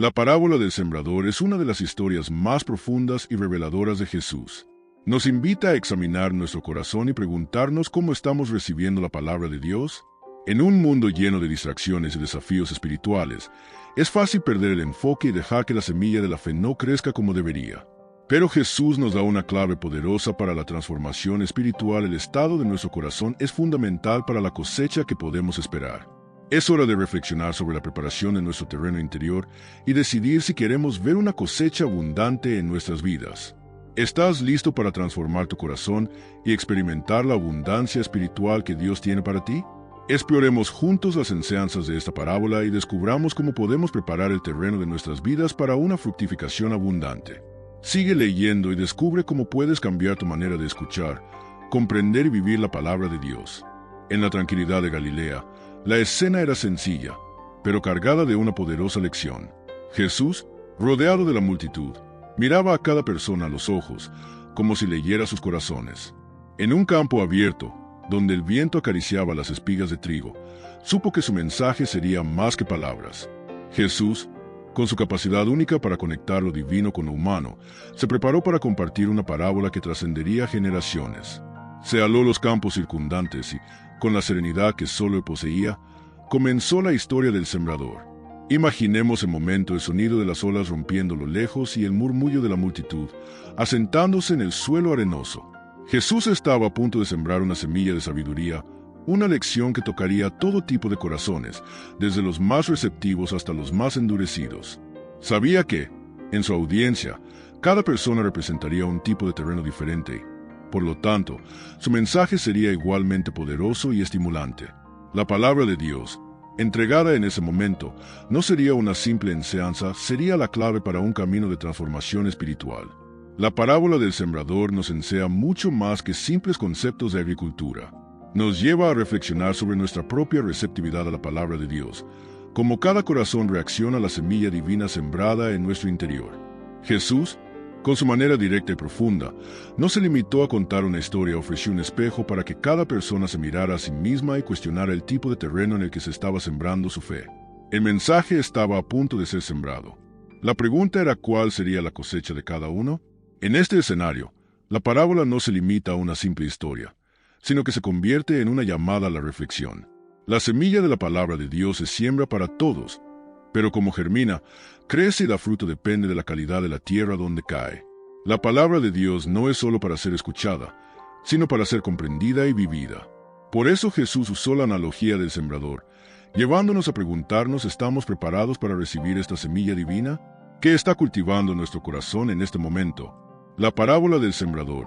La parábola del sembrador es una de las historias más profundas y reveladoras de Jesús. Nos invita a examinar nuestro corazón y preguntarnos cómo estamos recibiendo la palabra de Dios. En un mundo lleno de distracciones y desafíos espirituales, es fácil perder el enfoque y dejar que la semilla de la fe no crezca como debería. Pero Jesús nos da una clave poderosa para la transformación espiritual. El estado de nuestro corazón es fundamental para la cosecha que podemos esperar. Es hora de reflexionar sobre la preparación de nuestro terreno interior y decidir si queremos ver una cosecha abundante en nuestras vidas. ¿Estás listo para transformar tu corazón y experimentar la abundancia espiritual que Dios tiene para ti? Exploremos juntos las enseñanzas de esta parábola y descubramos cómo podemos preparar el terreno de nuestras vidas para una fructificación abundante. Sigue leyendo y descubre cómo puedes cambiar tu manera de escuchar, comprender y vivir la palabra de Dios. En la tranquilidad de Galilea, la escena era sencilla, pero cargada de una poderosa lección. Jesús, rodeado de la multitud, miraba a cada persona a los ojos, como si leyera sus corazones. En un campo abierto, donde el viento acariciaba las espigas de trigo, supo que su mensaje sería más que palabras. Jesús, con su capacidad única para conectar lo divino con lo humano, se preparó para compartir una parábola que trascendería generaciones. Se aló los campos circundantes y, con la serenidad que solo él poseía, comenzó la historia del sembrador. Imaginemos el momento, el sonido de las olas rompiendo lo lejos y el murmullo de la multitud, asentándose en el suelo arenoso. Jesús estaba a punto de sembrar una semilla de sabiduría, una lección que tocaría todo tipo de corazones, desde los más receptivos hasta los más endurecidos. Sabía que, en su audiencia, cada persona representaría un tipo de terreno diferente. Por lo tanto, su mensaje sería igualmente poderoso y estimulante. La palabra de Dios, entregada en ese momento, no sería una simple enseñanza, sería la clave para un camino de transformación espiritual. La parábola del sembrador nos enseña mucho más que simples conceptos de agricultura. Nos lleva a reflexionar sobre nuestra propia receptividad a la palabra de Dios, cómo cada corazón reacciona a la semilla divina sembrada en nuestro interior. Jesús, con su manera directa y profunda, no se limitó a contar una historia, ofreció un espejo para que cada persona se mirara a sí misma y cuestionara el tipo de terreno en el que se estaba sembrando su fe. El mensaje estaba a punto de ser sembrado. La pregunta era cuál sería la cosecha de cada uno. En este escenario, la parábola no se limita a una simple historia, sino que se convierte en una llamada a la reflexión. La semilla de la palabra de Dios se siembra para todos, pero como germina, crece y da fruto depende de la calidad de la tierra donde cae. La palabra de Dios no es solo para ser escuchada, sino para ser comprendida y vivida. Por eso Jesús usó la analogía del sembrador, llevándonos a preguntarnos: ¿estamos preparados para recibir esta semilla divina? ¿Qué está cultivando nuestro corazón en este momento? La parábola del sembrador,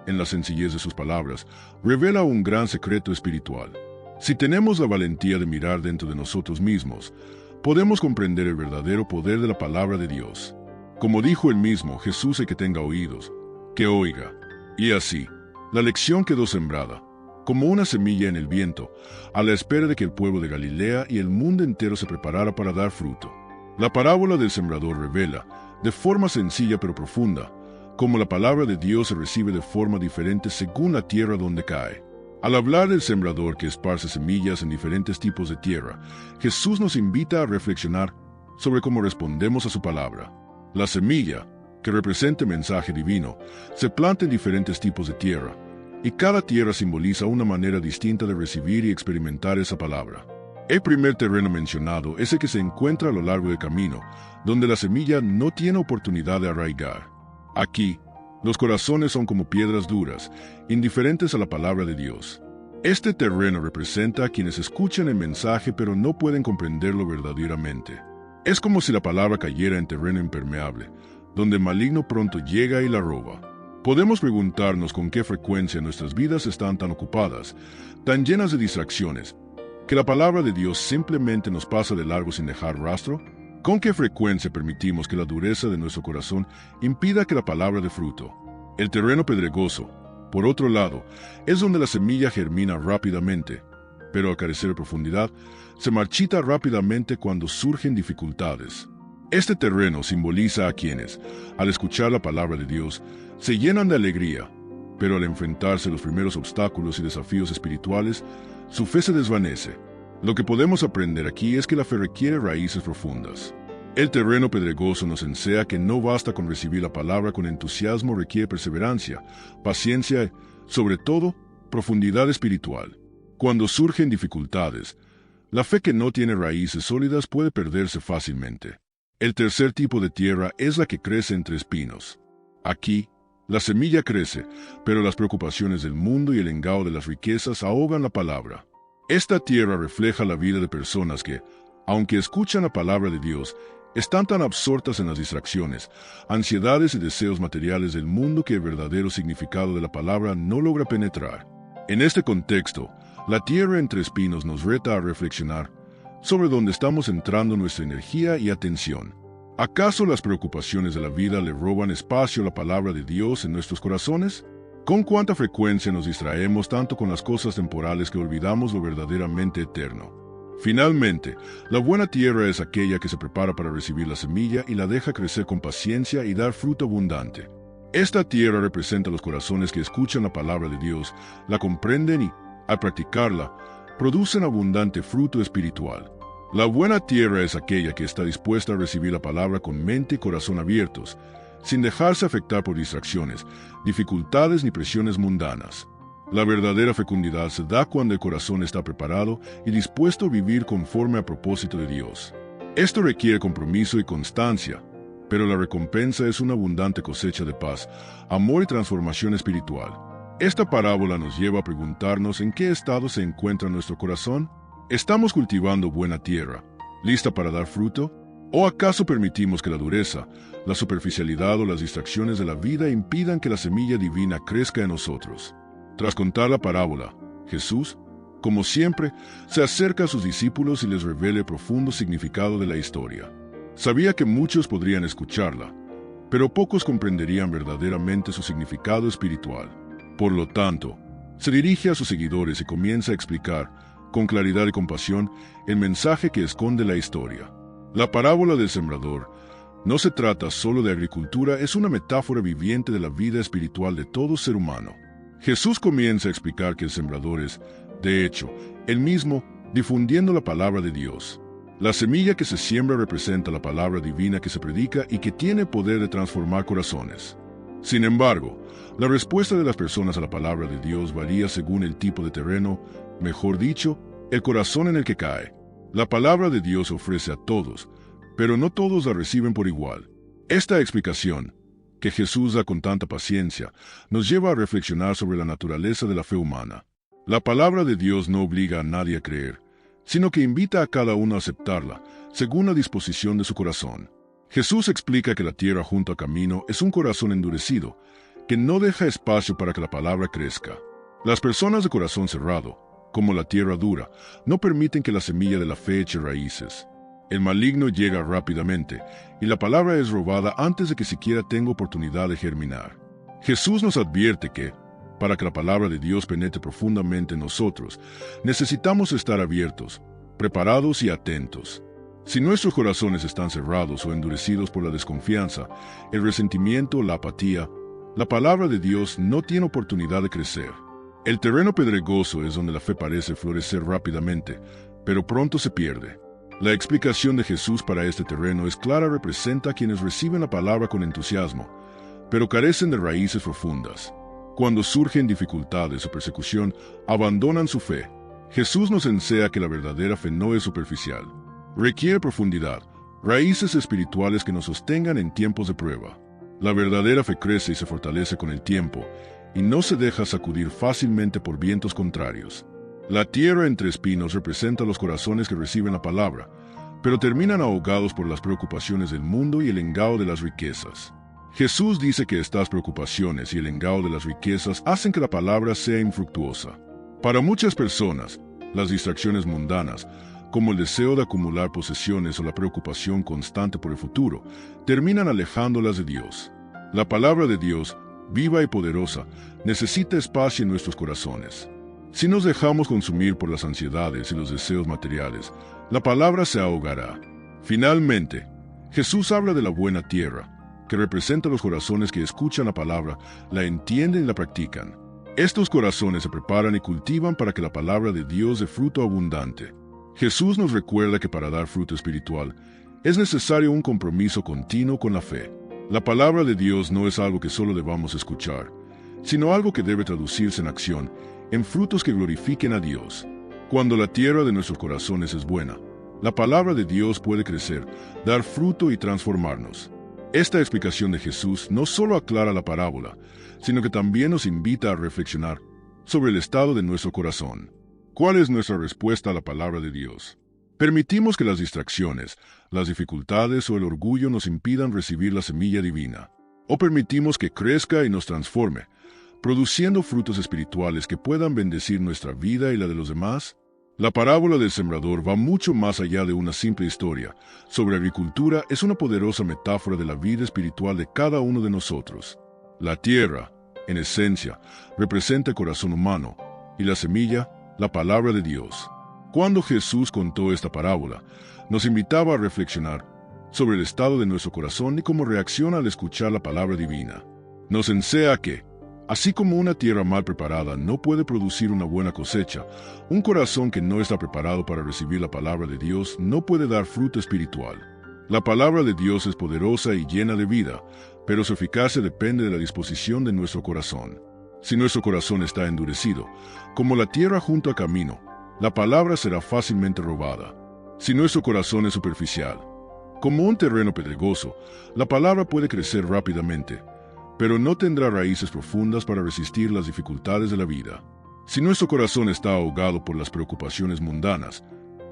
en la sencillez de sus palabras, revela un gran secreto espiritual. Si tenemos la valentía de mirar dentro de nosotros mismos, podemos comprender el verdadero poder de la palabra de Dios. Como dijo él mismo, Jesús: el que tenga oídos, que oiga. Y así, la lección quedó sembrada, como una semilla en el viento, a la espera de que el pueblo de Galilea y el mundo entero se preparara para dar fruto. La parábola del sembrador revela, de forma sencilla pero profunda, cómo la palabra de Dios se recibe de forma diferente según la tierra donde cae. Al hablar del sembrador que esparce semillas en diferentes tipos de tierra, Jesús nos invita a reflexionar sobre cómo respondemos a su palabra. La semilla, que representa el mensaje divino, se planta en diferentes tipos de tierra, y cada tierra simboliza una manera distinta de recibir y experimentar esa palabra. El primer terreno mencionado es el que se encuentra a lo largo del camino, donde la semilla no tiene oportunidad de arraigar. Aquí, los corazones son como piedras duras, indiferentes a la palabra de Dios. Este terreno representa a quienes escuchan el mensaje pero no pueden comprenderlo verdaderamente. Es como si la palabra cayera en terreno impermeable, donde el maligno pronto llega y la roba. Podemos preguntarnos con qué frecuencia nuestras vidas están tan ocupadas, tan llenas de distracciones, que la palabra de Dios simplemente nos pasa de largo sin dejar rastro. ¿Con qué frecuencia permitimos que la dureza de nuestro corazón impida que la palabra dé fruto? El terreno pedregoso, por otro lado, es donde la semilla germina rápidamente, pero al carecer de profundidad, se marchita rápidamente cuando surgen dificultades. Este terreno simboliza a quienes, al escuchar la palabra de Dios, se llenan de alegría, pero al enfrentarse a los primeros obstáculos y desafíos espirituales, su fe se desvanece. Lo que podemos aprender aquí es que la fe requiere raíces profundas. El terreno pedregoso nos enseña que no basta con recibir la palabra con entusiasmo, requiere perseverancia, paciencia y, sobre todo, profundidad espiritual. Cuando surgen dificultades, la fe que no tiene raíces sólidas puede perderse fácilmente. El tercer tipo de tierra es la que crece entre espinos. Aquí, la semilla crece, pero las preocupaciones del mundo y el engaño de las riquezas ahogan la palabra. Esta tierra refleja la vida de personas que, aunque escuchan la palabra de Dios, están tan absortas en las distracciones, ansiedades y deseos materiales del mundo que el verdadero significado de la palabra no logra penetrar. En este contexto, la tierra entre espinos nos reta a reflexionar sobre dónde estamos centrando nuestra energía y atención. ¿Acaso las preocupaciones de la vida le roban espacio a la palabra de Dios en nuestros corazones? ¿Con cuánta frecuencia nos distraemos tanto con las cosas temporales que olvidamos lo verdaderamente eterno? Finalmente, la buena tierra es aquella que se prepara para recibir la semilla y la deja crecer con paciencia y dar fruto abundante. Esta tierra representa los corazones que escuchan la palabra de Dios, la comprenden y, al practicarla, producen abundante fruto espiritual. La buena tierra es aquella que está dispuesta a recibir la palabra con mente y corazón abiertos, sin dejarse afectar por distracciones, dificultades ni presiones mundanas. La verdadera fecundidad se da cuando el corazón está preparado y dispuesto a vivir conforme al propósito de Dios. Esto requiere compromiso y constancia, pero la recompensa es una abundante cosecha de paz, amor y transformación espiritual. Esta parábola nos lleva a preguntarnos en qué estado se encuentra nuestro corazón. ¿Estamos cultivando buena tierra, lista para dar fruto? ¿O acaso permitimos que la dureza, la superficialidad o las distracciones de la vida impidan que la semilla divina crezca en nosotros? Tras contar la parábola, Jesús, como siempre, se acerca a sus discípulos y les revela el profundo significado de la historia. Sabía que muchos podrían escucharla, pero pocos comprenderían verdaderamente su significado espiritual. Por lo tanto, se dirige a sus seguidores y comienza a explicar, con claridad y compasión, el mensaje que esconde la historia. La parábola del sembrador no se trata solo de agricultura, es una metáfora viviente de la vida espiritual de todo ser humano. Jesús comienza a explicar que el sembrador es, de hecho, él mismo, difundiendo la palabra de Dios. La semilla que se siembra representa la palabra divina que se predica y que tiene poder de transformar corazones. Sin embargo, la respuesta de las personas a la palabra de Dios varía según el tipo de terreno, mejor dicho, el corazón en el que cae. La palabra de Dios ofrece a todos, pero no todos la reciben por igual. Esta explicación, que Jesús da con tanta paciencia, nos lleva a reflexionar sobre la naturaleza de la fe humana. La palabra de Dios no obliga a nadie a creer, sino que invita a cada uno a aceptarla, según la disposición de su corazón. Jesús explica que la tierra junto al camino es un corazón endurecido, que no deja espacio para que la palabra crezca. Las personas de corazón cerrado, como la tierra dura, no permiten que la semilla de la fe eche raíces. El maligno llega rápidamente, y la palabra es robada antes de que siquiera tenga oportunidad de germinar. Jesús nos advierte que, para que la palabra de Dios penetre profundamente en nosotros, necesitamos estar abiertos, preparados y atentos. Si nuestros corazones están cerrados o endurecidos por la desconfianza, el resentimiento o la apatía, la palabra de Dios no tiene oportunidad de crecer. El terreno pedregoso es donde la fe parece florecer rápidamente, pero pronto se pierde. La explicación de Jesús para este terreno es clara, representa a quienes reciben la palabra con entusiasmo, pero carecen de raíces profundas. Cuando surgen dificultades o persecución, abandonan su fe. Jesús nos enseña que la verdadera fe no es superficial. Requiere profundidad, raíces espirituales que nos sostengan en tiempos de prueba. La verdadera fe crece y se fortalece con el tiempo, y no se deja sacudir fácilmente por vientos contrarios. La tierra entre espinos representa los corazones que reciben la palabra, pero terminan ahogados por las preocupaciones del mundo y el engaño de las riquezas. Jesús dice que estas preocupaciones y el engaño de las riquezas hacen que la palabra sea infructuosa. Para muchas personas, las distracciones mundanas, como el deseo de acumular posesiones o la preocupación constante por el futuro, terminan alejándolas de Dios. La palabra de Dios, viva y poderosa, necesita espacio en nuestros corazones. Si nos dejamos consumir por las ansiedades y los deseos materiales, la palabra se ahogará. Finalmente, Jesús habla de la buena tierra, que representa los corazones que escuchan la palabra, la entienden y la practican. Estos corazones se preparan y cultivan para que la palabra de Dios dé fruto abundante. Jesús nos recuerda que para dar fruto espiritual, Es necesario un compromiso continuo con la fe. La palabra de Dios no es algo que solo debamos escuchar, sino algo que debe traducirse en acción, en frutos que glorifiquen a Dios. Cuando la tierra de nuestros corazones es buena, la palabra de Dios puede crecer, dar fruto y transformarnos. Esta explicación de Jesús no solo aclara la parábola, sino que también nos invita a reflexionar sobre el estado de nuestro corazón. ¿Cuál es nuestra respuesta a la palabra de Dios? ¿Permitimos que las distracciones, las dificultades o el orgullo nos impidan recibir la semilla divina? ¿O permitimos que crezca y nos transforme, produciendo frutos espirituales que puedan bendecir nuestra vida y la de los demás? La parábola del sembrador va mucho más allá de una simple historia. Sobre agricultura es una poderosa metáfora de la vida espiritual de cada uno de nosotros. La tierra, en esencia, representa el corazón humano, y la semilla, la palabra de Dios. Cuando Jesús contó esta parábola, nos invitaba a reflexionar sobre el estado de nuestro corazón y cómo reacciona al escuchar la palabra divina. Nos enseña que, así como una tierra mal preparada no puede producir una buena cosecha, un corazón que no está preparado para recibir la palabra de Dios no puede dar fruto espiritual. La palabra de Dios es poderosa y llena de vida, pero su eficacia depende de la disposición de nuestro corazón. Si nuestro corazón está endurecido, como la tierra junto al camino, la palabra será fácilmente robada. Si nuestro corazón es superficial, como un terreno pedregoso, la palabra puede crecer rápidamente, pero no tendrá raíces profundas para resistir las dificultades de la vida. Si nuestro corazón está ahogado por las preocupaciones mundanas,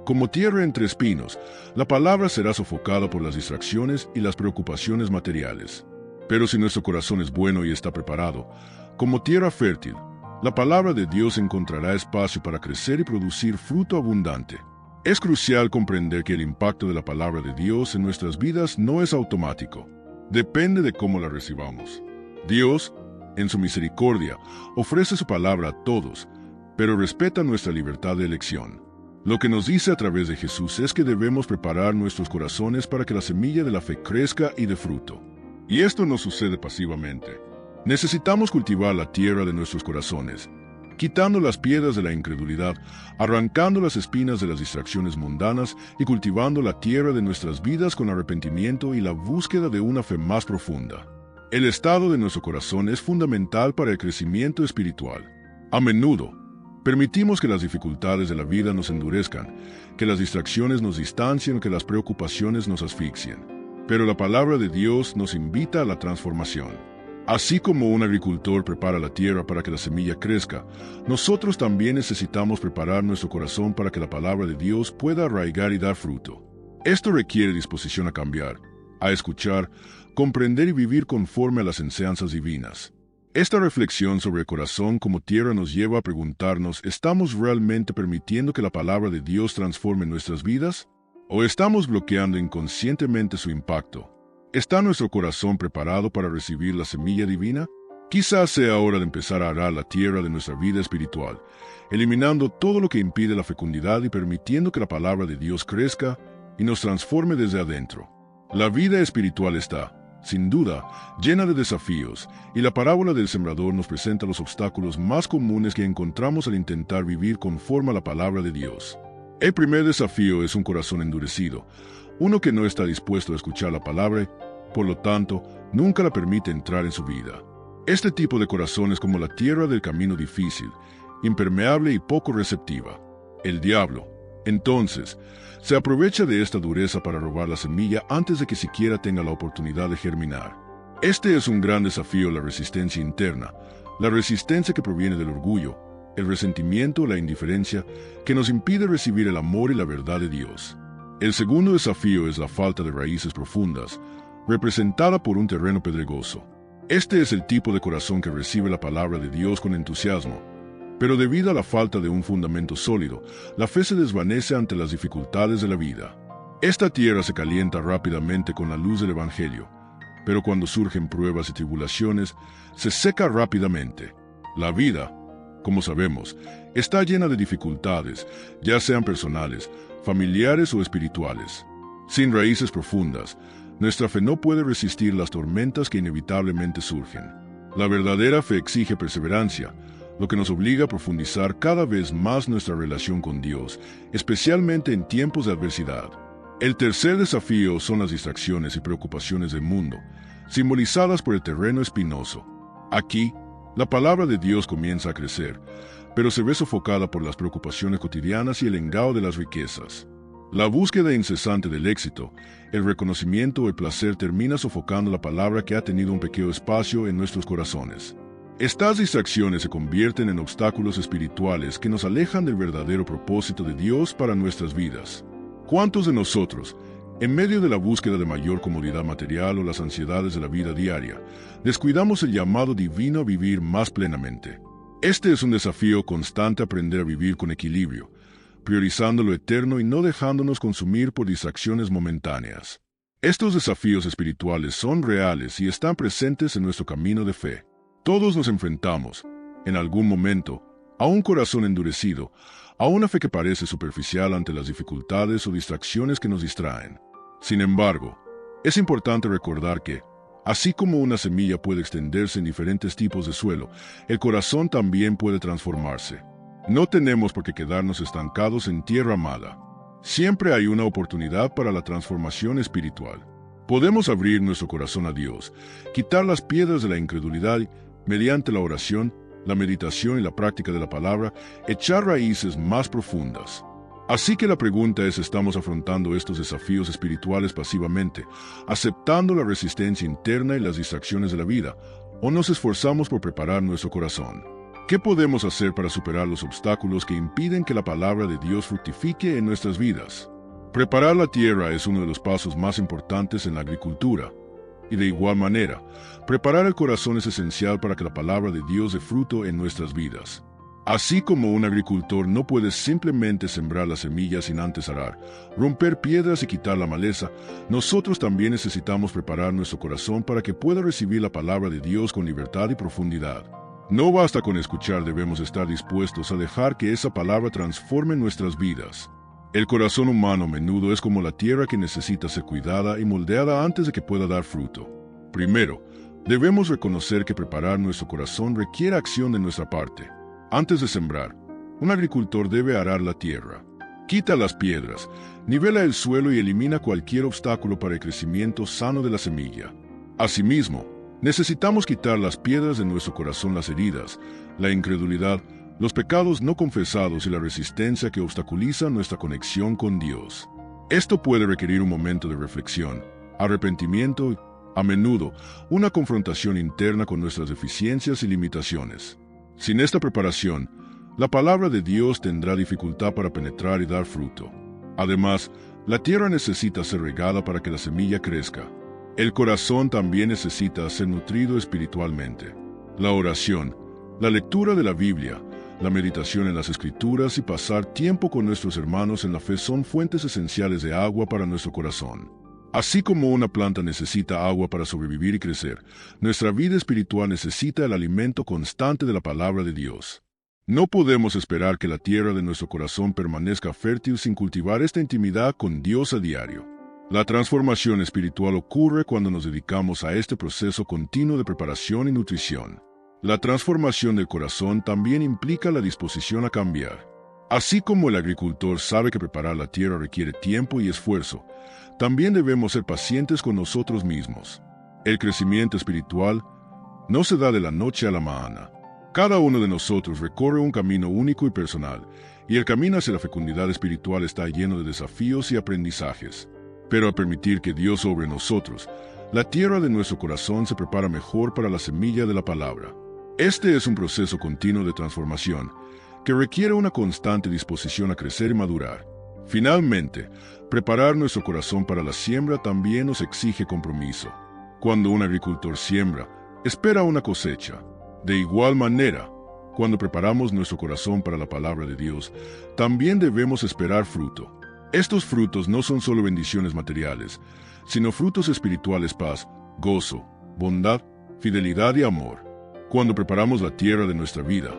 como tierra entre espinos, la palabra será sofocada por las distracciones y las preocupaciones materiales. Pero si nuestro corazón es bueno y está preparado, como tierra fértil, la palabra de Dios encontrará espacio para crecer y producir fruto abundante. Es crucial comprender que el impacto de la palabra de Dios en nuestras vidas no es automático. Depende de cómo la recibamos. Dios, en su misericordia, ofrece su palabra a todos, pero respeta nuestra libertad de elección. Lo que nos dice a través de Jesús es que debemos preparar nuestros corazones para que la semilla de la fe crezca y dé fruto. Y esto no sucede pasivamente. Necesitamos cultivar la tierra de nuestros corazones, quitando las piedras de la incredulidad, arrancando las espinas de las distracciones mundanas y cultivando la tierra de nuestras vidas con arrepentimiento y la búsqueda de una fe más profunda. El estado de nuestro corazón es fundamental para el crecimiento espiritual. A menudo, permitimos que las dificultades de la vida nos endurezcan, que las distracciones nos distancien o que las preocupaciones nos asfixien. Pero la palabra de Dios nos invita a la transformación. Así como un agricultor prepara la tierra para que la semilla crezca, nosotros también necesitamos preparar nuestro corazón para que la palabra de Dios pueda arraigar y dar fruto. Esto requiere disposición a cambiar, a escuchar, comprender y vivir conforme a las enseñanzas divinas. Esta reflexión sobre el corazón como tierra nos lleva a preguntarnos, ¿estamos realmente permitiendo que la palabra de Dios transforme nuestras vidas? ¿O estamos bloqueando inconscientemente su impacto? ¿Está nuestro corazón preparado para recibir la semilla divina? Quizás sea hora de empezar a arar la tierra de nuestra vida espiritual, eliminando todo lo que impide la fecundidad y permitiendo que la palabra de Dios crezca y nos transforme desde adentro. La vida espiritual está, sin duda, llena de desafíos, y la parábola del sembrador nos presenta los obstáculos más comunes que encontramos al intentar vivir conforme a la palabra de Dios. El primer desafío es un corazón endurecido, uno que no está dispuesto a escuchar la palabra, por lo tanto, nunca la permite entrar en su vida. Este tipo de corazón es como la tierra del camino difícil, impermeable y poco receptiva. El diablo, entonces, se aprovecha de esta dureza para robar la semilla antes de que siquiera tenga la oportunidad de germinar. Este es un gran desafío, la resistencia interna, la resistencia que proviene del orgullo, el resentimiento o la indiferencia que nos impide recibir el amor y la verdad de Dios. El segundo desafío es la falta de raíces profundas, representada por un terreno pedregoso. Este es el tipo de corazón que recibe la palabra de Dios con entusiasmo, pero debido a la falta de un fundamento sólido, la fe se desvanece ante las dificultades de la vida. Esta tierra se calienta rápidamente con la luz del Evangelio, pero cuando surgen pruebas y tribulaciones, se seca rápidamente. La vida, como sabemos, está llena de dificultades, ya sean personales, familiares o espirituales. Sin raíces profundas, nuestra fe no puede resistir las tormentas que inevitablemente surgen. La verdadera fe exige perseverancia, lo que nos obliga a profundizar cada vez más nuestra relación con Dios, especialmente en tiempos de adversidad. El tercer desafío son las distracciones y preocupaciones del mundo, simbolizadas por el terreno espinoso. Aquí, la palabra de Dios comienza a crecer, pero se ve sofocada por las preocupaciones cotidianas y el engao de las riquezas. La búsqueda incesante del éxito, el reconocimiento o el placer termina sofocando la palabra que ha tenido un pequeño espacio en nuestros corazones. Estas distracciones se convierten en obstáculos espirituales que nos alejan del verdadero propósito de Dios para nuestras vidas. ¿Cuántos de nosotros, en medio de la búsqueda de mayor comodidad material o las ansiedades de la vida diaria, descuidamos el llamado divino a vivir más plenamente? Este es un desafío constante, aprender a vivir con equilibrio, priorizando lo eterno y no dejándonos consumir por distracciones momentáneas. Estos desafíos espirituales son reales y están presentes en nuestro camino de fe. Todos nos enfrentamos, en algún momento, a un corazón endurecido, a una fe que parece superficial ante las dificultades o distracciones que nos distraen. Sin embargo, es importante recordar que, así como una semilla puede extenderse en diferentes tipos de suelo, el corazón también puede transformarse. No tenemos por qué quedarnos estancados en tierra mala. Siempre hay una oportunidad para la transformación espiritual. Podemos abrir nuestro corazón a Dios, quitar las piedras de la incredulidad y, mediante la oración, la meditación y la práctica de la palabra, echar raíces más profundas. Así que la pregunta es, ¿estamos afrontando estos desafíos espirituales pasivamente, aceptando la resistencia interna y las distracciones de la vida, o nos esforzamos por preparar nuestro corazón? ¿Qué podemos hacer para superar los obstáculos que impiden que la palabra de Dios fructifique en nuestras vidas? Preparar la tierra es uno de los pasos más importantes en la agricultura. Y de igual manera, preparar el corazón es esencial para que la palabra de Dios dé fruto en nuestras vidas. Así como un agricultor no puede simplemente sembrar las semillas sin antes arar, romper piedras y quitar la maleza, nosotros también necesitamos preparar nuestro corazón para que pueda recibir la palabra de Dios con libertad y profundidad. No basta con escuchar, debemos estar dispuestos a dejar que esa palabra transforme nuestras vidas. El corazón humano a menudo es como la tierra que necesita ser cuidada y moldeada antes de que pueda dar fruto. Primero, debemos reconocer que preparar nuestro corazón requiere acción de nuestra parte. Antes de sembrar, un agricultor debe arar la tierra. Quita las piedras, nivela el suelo y elimina cualquier obstáculo para el crecimiento sano de la semilla. Asimismo, necesitamos quitar las piedras de nuestro corazón, las heridas, la incredulidad, los pecados no confesados y la resistencia que obstaculiza nuestra conexión con Dios. Esto puede requerir un momento de reflexión, arrepentimiento y, a menudo, una confrontación interna con nuestras deficiencias y limitaciones. Sin esta preparación, la palabra de Dios tendrá dificultad para penetrar y dar fruto. Además, la tierra necesita ser regada para que la semilla crezca. El corazón también necesita ser nutrido espiritualmente. La oración, la lectura de la Biblia, la meditación en las Escrituras y pasar tiempo con nuestros hermanos en la fe son fuentes esenciales de agua para nuestro corazón. Así como una planta necesita agua para sobrevivir y crecer, nuestra vida espiritual necesita el alimento constante de la palabra de Dios. No podemos esperar que la tierra de nuestro corazón permanezca fértil sin cultivar esta intimidad con Dios a diario. La transformación espiritual ocurre cuando nos dedicamos a este proceso continuo de preparación y nutrición. La transformación del corazón también implica la disposición a cambiar. Así como el agricultor sabe que preparar la tierra requiere tiempo y esfuerzo, también debemos ser pacientes con nosotros mismos. El crecimiento espiritual no se da de la noche a la mañana. Cada uno de nosotros recorre un camino único y personal, y el camino hacia la fecundidad espiritual está lleno de desafíos y aprendizajes. Pero al permitir que Dios obre en nosotros, la tierra de nuestro corazón se prepara mejor para la semilla de la palabra. Este es un proceso continuo de transformación que requiere una constante disposición a crecer y madurar. Finalmente, preparar nuestro corazón para la siembra también nos exige compromiso. Cuando un agricultor siembra, espera una cosecha. De igual manera, cuando preparamos nuestro corazón para la palabra de Dios, también debemos esperar fruto. Estos frutos no son solo bendiciones materiales, sino frutos espirituales: paz, gozo, bondad, fidelidad y amor. Cuando preparamos la tierra de nuestra vida,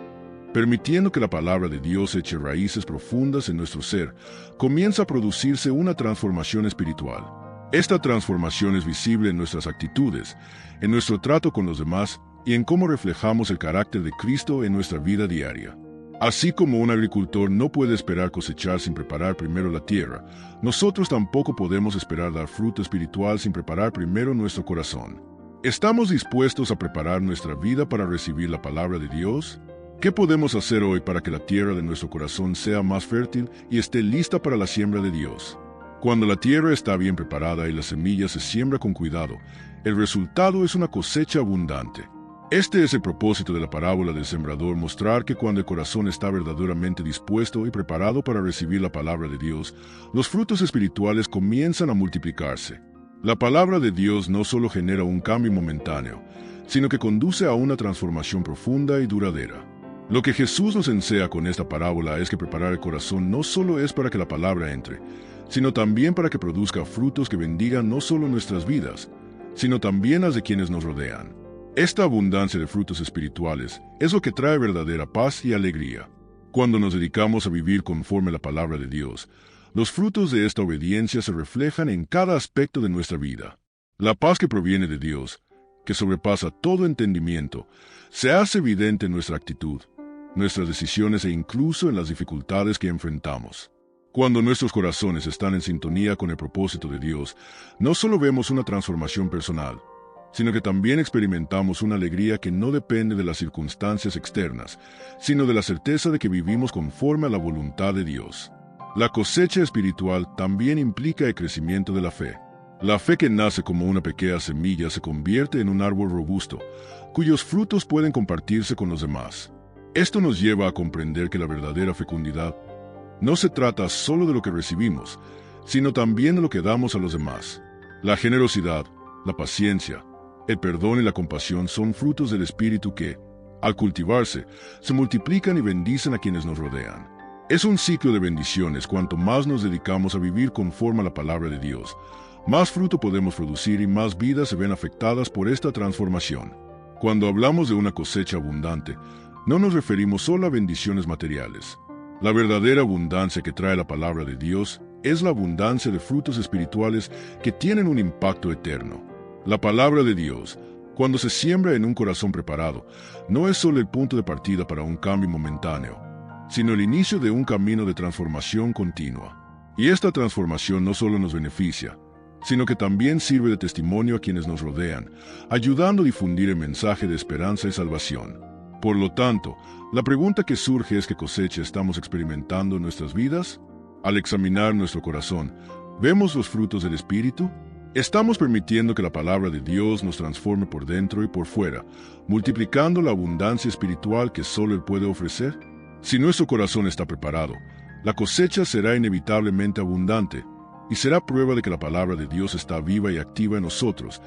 permitiendo que la palabra de Dios eche raíces profundas en nuestro ser, comienza a producirse una transformación espiritual. Esta transformación es visible en nuestras actitudes, en nuestro trato con los demás y en cómo reflejamos el carácter de Cristo en nuestra vida diaria. Así como un agricultor no puede esperar cosechar sin preparar primero la tierra, nosotros tampoco podemos esperar dar fruto espiritual sin preparar primero nuestro corazón. ¿Estamos dispuestos a preparar nuestra vida para recibir la palabra de Dios? ¿Qué podemos hacer hoy para que la tierra de nuestro corazón sea más fértil y esté lista para la siembra de Dios? Cuando la tierra está bien preparada y la semilla se siembra con cuidado, el resultado es una cosecha abundante. Este es el propósito de la parábola del sembrador, mostrar que cuando el corazón está verdaderamente dispuesto y preparado para recibir la palabra de Dios, los frutos espirituales comienzan a multiplicarse. La palabra de Dios no solo genera un cambio momentáneo, sino que conduce a una transformación profunda y duradera. Lo que Jesús nos enseña con esta parábola es que preparar el corazón no solo es para que la palabra entre, sino también para que produzca frutos que bendigan no solo nuestras vidas, sino también las de quienes nos rodean. Esta abundancia de frutos espirituales es lo que trae verdadera paz y alegría. Cuando nos dedicamos a vivir conforme a la palabra de Dios, los frutos de esta obediencia se reflejan en cada aspecto de nuestra vida. La paz que proviene de Dios, que sobrepasa todo entendimiento, se hace evidente en nuestra actitud, nuestras decisiones e incluso en las dificultades que enfrentamos. Cuando nuestros corazones están en sintonía con el propósito de Dios, no solo vemos una transformación personal, sino que también experimentamos una alegría que no depende de las circunstancias externas, sino de la certeza de que vivimos conforme a la voluntad de Dios. La cosecha espiritual también implica el crecimiento de la fe. La fe que nace como una pequeña semilla se convierte en un árbol robusto, cuyos frutos pueden compartirse con los demás. Esto nos lleva a comprender que la verdadera fecundidad no se trata solo de lo que recibimos, sino también de lo que damos a los demás. La generosidad, la paciencia, el perdón y la compasión son frutos del Espíritu que, al cultivarse, se multiplican y bendicen a quienes nos rodean. Es un ciclo de bendiciones. Cuanto más nos dedicamos a vivir conforme a la palabra de Dios, más fruto podemos producir y más vidas se ven afectadas por esta transformación. Cuando hablamos de una cosecha abundante, no nos referimos solo a bendiciones materiales. La verdadera abundancia que trae la palabra de Dios es la abundancia de frutos espirituales que tienen un impacto eterno. La palabra de Dios, cuando se siembra en un corazón preparado, no es solo el punto de partida para un cambio momentáneo, sino el inicio de un camino de transformación continua. Y esta transformación no solo nos beneficia, sino que también sirve de testimonio a quienes nos rodean, ayudando a difundir el mensaje de esperanza y salvación. Por lo tanto, la pregunta que surge es: ¿qué cosecha estamos experimentando en nuestras vidas? Al examinar nuestro corazón, ¿vemos los frutos del Espíritu? ¿Estamos permitiendo que la palabra de Dios nos transforme por dentro y por fuera, multiplicando la abundancia espiritual que solo Él puede ofrecer? Si nuestro corazón está preparado, la cosecha será inevitablemente abundante y será prueba de que la palabra de Dios está viva y activa en nosotros,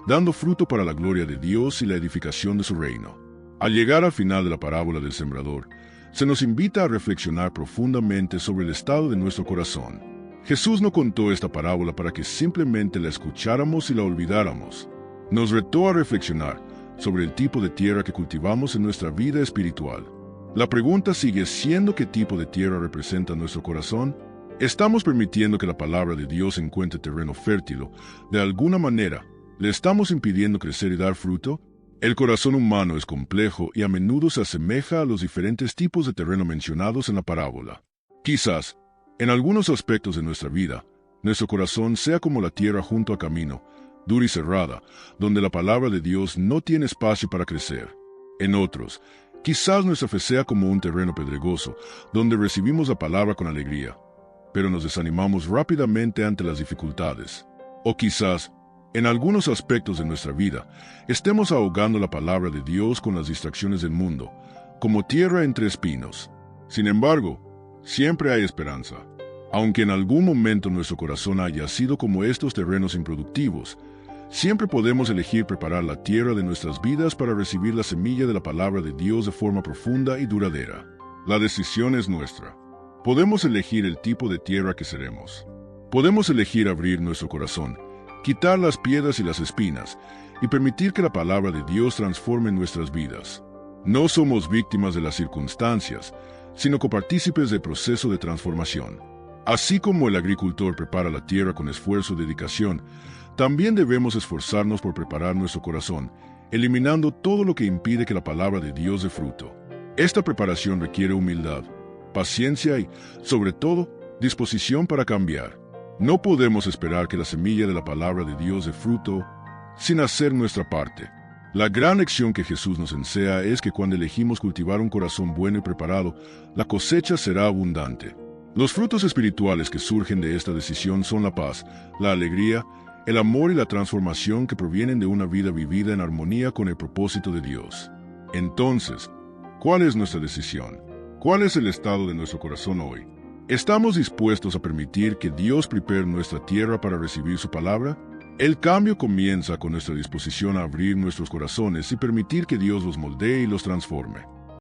dando fruto para la gloria de Dios y la edificación de su reino. Al llegar al final de la parábola del sembrador, se nos invita a reflexionar profundamente sobre el estado de nuestro corazón. Jesús no contó esta parábola para que simplemente la escucháramos y la olvidáramos. Nos retó a reflexionar sobre el tipo de tierra que cultivamos en nuestra vida espiritual. La pregunta sigue siendo: ¿qué tipo de tierra representa nuestro corazón? ¿Estamos permitiendo que la palabra de Dios encuentre terreno fértil o, de alguna manera, le estamos impidiendo crecer y dar fruto? El corazón humano es complejo y a menudo se asemeja a los diferentes tipos de terreno mencionados en la parábola. Quizás, en algunos aspectos de nuestra vida, nuestro corazón sea como la tierra junto al camino, dura y cerrada, donde la palabra de Dios no tiene espacio para crecer. En otros, quizás nuestra fe sea como un terreno pedregoso, donde recibimos la palabra con alegría, pero nos desanimamos rápidamente ante las dificultades. O quizás, en algunos aspectos de nuestra vida, estemos ahogando la palabra de Dios con las distracciones del mundo, como tierra entre espinos. Sin embargo, siempre hay esperanza. Aunque en algún momento nuestro corazón haya sido como estos terrenos improductivos, siempre podemos elegir preparar la tierra de nuestras vidas para recibir la semilla de la palabra de Dios de forma profunda y duradera. La decisión es nuestra. Podemos elegir el tipo de tierra que seremos. Podemos elegir abrir nuestro corazón, quitar las piedras y las espinas, y permitir que la palabra de Dios transforme nuestras vidas. No somos víctimas de las circunstancias, sino copartícipes del proceso de transformación. Así como el agricultor prepara la tierra con esfuerzo y dedicación, también debemos esforzarnos por preparar nuestro corazón, eliminando todo lo que impide que la palabra de Dios dé fruto. Esta preparación requiere humildad, paciencia y, sobre todo, disposición para cambiar. No podemos esperar que la semilla de la palabra de Dios dé fruto sin hacer nuestra parte. La gran lección que Jesús nos enseña es que cuando elegimos cultivar un corazón bueno y preparado, la cosecha será abundante. Los frutos espirituales que surgen de esta decisión son la paz, la alegría, el amor y la transformación que provienen de una vida vivida en armonía con el propósito de Dios. Entonces, ¿cuál es nuestra decisión? ¿Cuál es el estado de nuestro corazón hoy? ¿Estamos dispuestos a permitir que Dios prepare nuestra tierra para recibir su palabra? El cambio comienza con nuestra disposición a abrir nuestros corazones y permitir que Dios los moldee y los transforme.